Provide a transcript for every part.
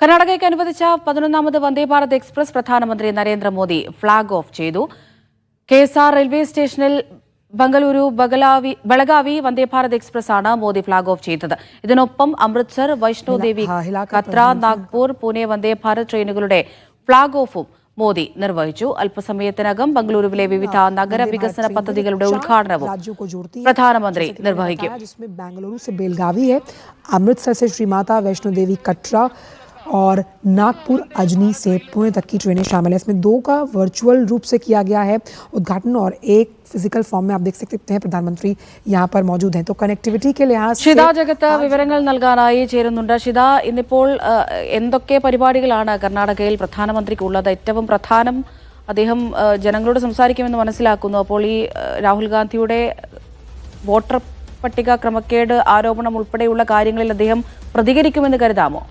കർണാടകയ്ക്ക് അനുവദിച്ച 11ാമത് വന്ദേ ഭാരത് എക്സ്പ്രസ് പ്രധാനമന്ത്രി Narendra Modi flag off ചെയ്തു. KSR റെയിൽവേ സ്റ്റേഷനിൽ ബംഗളൂരു ബളഗാവി വന്ദേ ഭാരത് എക്സ്പ്രസ് ആണ് മോദി ഫ്ളാഗ് ഓഫ് ചെയ്തത്. ഇതിനൊപ്പം അമൃത്സർ, വൈഷ്ണോദേവി, കത്ര, നാഗ്പൂർ, പൂനെ വന്ദേ ഭാരത് ട്രെയിനുകളുടെ ഫ്ളാഗ് ഓഫും മോദി നിർവഹിച്ചു. അല്പസമയത്തിനകം ബംഗളൂരുവിലെ വിവിധ നഗര വികസന പദ്ധതികളുടെ ഉദ്ഘാടനവും പ്രധാനമന്ത്രി നിർവഹിക്കും. अमृतसर से श्री माता वैष्णो देवी कटरा और नागपुर अजनी से पुणे तक की ट्रेनें शामिल है. इसमें 2 का वर्चुअल रूप से किया गया है उद्घाटन और एक फिजिकल फॉर्म में आप देख सकते हैं प्रधानमंत्री यहाँ पर मौजूद हैं. तो कनेक्टिविटी के लिहाज से ഷിത ജഗത്ത് വിവരങ്ങൾ നൽകാനായി ചേരുന്നുണ്ട്. ഷിത, ഇന്നിപ്പോൾ എന്തൊക്കെ പരിപാടികളാണ് കർണാടകയിൽ പ്രധാനമന്ത്രിക്കുള്ളത്? ഏറ്റവും പ്രധാനം അദ്ദേഹം ജനങ്ങളോട് സംസാരിക്കുമെന്ന് മനസ്സിലാക്കുന്നു. അപ്പോൾ ഈ രാഹുൽ ഗാന്ധിയുടെ വോട്ടർ പട്ടിക ക്രമക്കേട് ആരോപണം ഉൾപ്പെടെയുള്ള കാര്യങ്ങളിൽ അദ്ദേഹം പ്രതികരിക്കുമെന്ന് കരുതാമോ?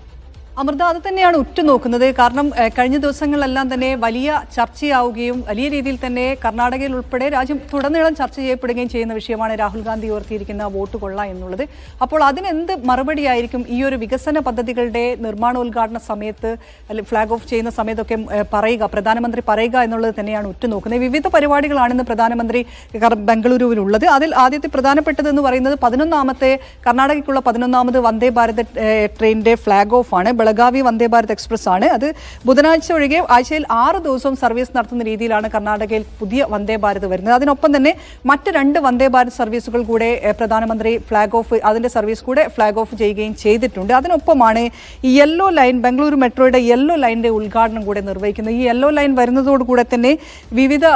അമൃത, അത് തന്നെയാണ് ഉറ്റുനോക്കുന്നത്. കാരണം കഴിഞ്ഞ ദിവസങ്ങളിലെല്ലാം തന്നെ വലിയ ചർച്ചയാവുകയും വലിയ രീതിയിൽ തന്നെ കർണാടകയിൽ ഉൾപ്പെടെ രാജ്യത്തുടനീളം ചർച്ച ചെയ്യപ്പെടുകയും ചെയ്യുന്ന വിഷയമാണ് രാഹുൽ ഗാന്ധി ഉയർത്തിയിരിക്കുന്ന വോട്ട് കൊള്ള എന്നുള്ളത്. അപ്പോൾ അതിനെന്ത് മറുപടിയായിരിക്കും ഈ ഒരു വികസന പദ്ധതികളുടെ നിർമ്മാണോദ്ഘാടന സമയത്ത് ഫ്ലാഗ് ഓഫ് ചെയ്യുന്ന സമയത്തൊക്കെ പ്രധാനമന്ത്രി പറയുക എന്നുള്ളത് തന്നെയാണ് ഉറ്റുനോക്കുന്നത്. വിവിധ പരിപാടികളാണ് പ്രധാനമന്ത്രി ബംഗളൂരുവിലുള്ളത്. അതിൽ ആദ്യത്തെ പ്രധാനപ്പെട്ടതെന്ന് പറയുന്നത് 11ാമത്തെ കർണാടകയ്ക്കുള്ള 11ാമത് വന്ദേ ഭാരത് ട്രെയിനിന്റെ ഫ്ലാഗ് ഓഫ് ആണ്. ബളഗാവി വന്ദേ ഭാരത് എക്സ്പ്രസ് ആണ്. അത് ബുധനാഴ്ച ഒഴികെ ആഴ്ചയിൽ 6 ദിവസവും സർവീസ് നടത്തുന്ന രീതിയിലാണ് കർണാടകയിൽ പുതിയ വന്ദേ ഭാരത് വരുന്നത്. അതിനൊപ്പം തന്നെ മറ്റ് 2 വന്ദേ ഭാരത് സർവീസുകൾ കൂടെ പ്രധാനമന്ത്രി അതിന്റെ സർവീസ് കൂടെ ഫ്ലാഗ് ഓഫ് ചെയ്യുകയും ചെയ്തിട്ടുണ്ട്. അതിനൊപ്പമാണ് ഈ യെല്ലോ ലൈൻ, ബംഗളൂരു മെട്രോയുടെ യെല്ലോ ലൈനിന്റെ ഉദ്ഘാടനം കൂടെ നിർവഹിക്കുന്നത്. ഈ യെല്ലോ ലൈൻ വരുന്നതോടുകൂടെ തന്നെ വിവിധ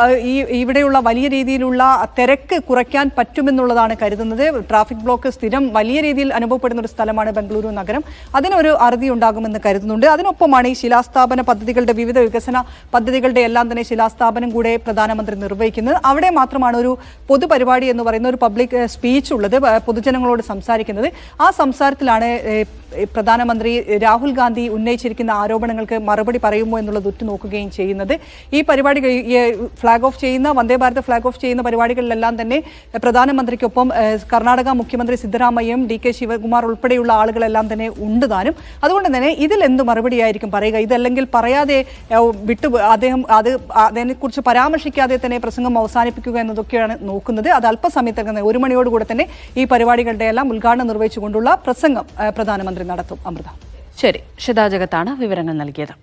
ഇവിടെയുള്ള വലിയ രീതിയിലുള്ള തിരക്ക് കുറയ്ക്കാൻ പറ്റുമെന്നുള്ളതാണ് കരുതുന്നത്. ട്രാഫിക് ബ്ലോക്ക് സ്ഥിരം വലിയ രീതിയിൽ അനുഭവപ്പെടുന്ന ഒരു സ്ഥലമാണ് ബംഗളൂരു നഗരം. അതിനൊരു അറുതി ഉണ്ടാകുമെന്ന് കരുതുന്നുണ്ട്. അതിനൊപ്പമാണ് ഈ ശിലാസ്ഥാപന പദ്ധതികളുടെ വിവിധ വികസന പദ്ധതികളുടെ എല്ലാം തന്നെ ശിലാസ്ഥാപനം കൂടെ പ്രധാനമന്ത്രി നിർവഹിക്കുന്നത്. അവിടെ മാത്രമാണ് ഒരു പൊതുപരിപാടി എന്ന് പറയുന്ന ഒരു പബ്ലിക് സ്പീച്ച് ഉള്ളത്, പൊതുജനങ്ങളോട് സംസാരിക്കുന്നത്. ആ സംസാരത്തിലാണ് പ്രധാനമന്ത്രി രാഹുൽ ഗാന്ധി ഉന്നയിച്ചിരിക്കുന്ന ആരോപണങ്ങൾക്ക് മറുപടി പറയുമോ എന്നുള്ളത് ഉറ്റുനോക്കുകയും ചെയ്യുന്നത്. ഈ പരിപാടി ഫ്ലാഗ് ഓഫ് ചെയ്യുന്ന വന്ദേ ഭാരത് ഫ്ലാഗ് ഓഫ് ചെയ്യുന്ന പരിപാടികളിലെല്ലാം തന്നെ പ്രധാനമന്ത്രിക്കൊപ്പം കർണാടക മുഖ്യമന്ത്രി സിദ്ധരാമയ്യയും DK ശിവകുമാർ ഉൾപ്പെടെയുള്ള ആളുകളെല്ലാം തന്നെ ഉണ്ട് താനും. അതുകൊണ്ട് തന്നെ ഇതിൽ എന്ത് മറുപടിയായിരിക്കും പറയുക? ഇതല്ലെങ്കിൽ പറയാതെ അദ്ദേഹം അതിനെക്കുറിച്ച് പരാമർശിക്കാതെ തന്നെ പ്രസംഗം അവസാനിപ്പിക്കുക എന്നതൊക്കെയാണ് നോക്കുന്നത്. അത് അല്പസമയത്ത് 1 മണിയോടുകൂടെ തന്നെ ഈ പരിപാടികളുടെ എല്ലാം ഉദ്ഘാടനം നിർവഹിച്ചുകൊണ്ടുള്ള പ്രസംഗം പ്രധാനമന്ത്രി നടത്തും. അമൃത. ശരി, ഷിത ജഗത്താണ് വിവരങ്ങൾ നൽകിയത്.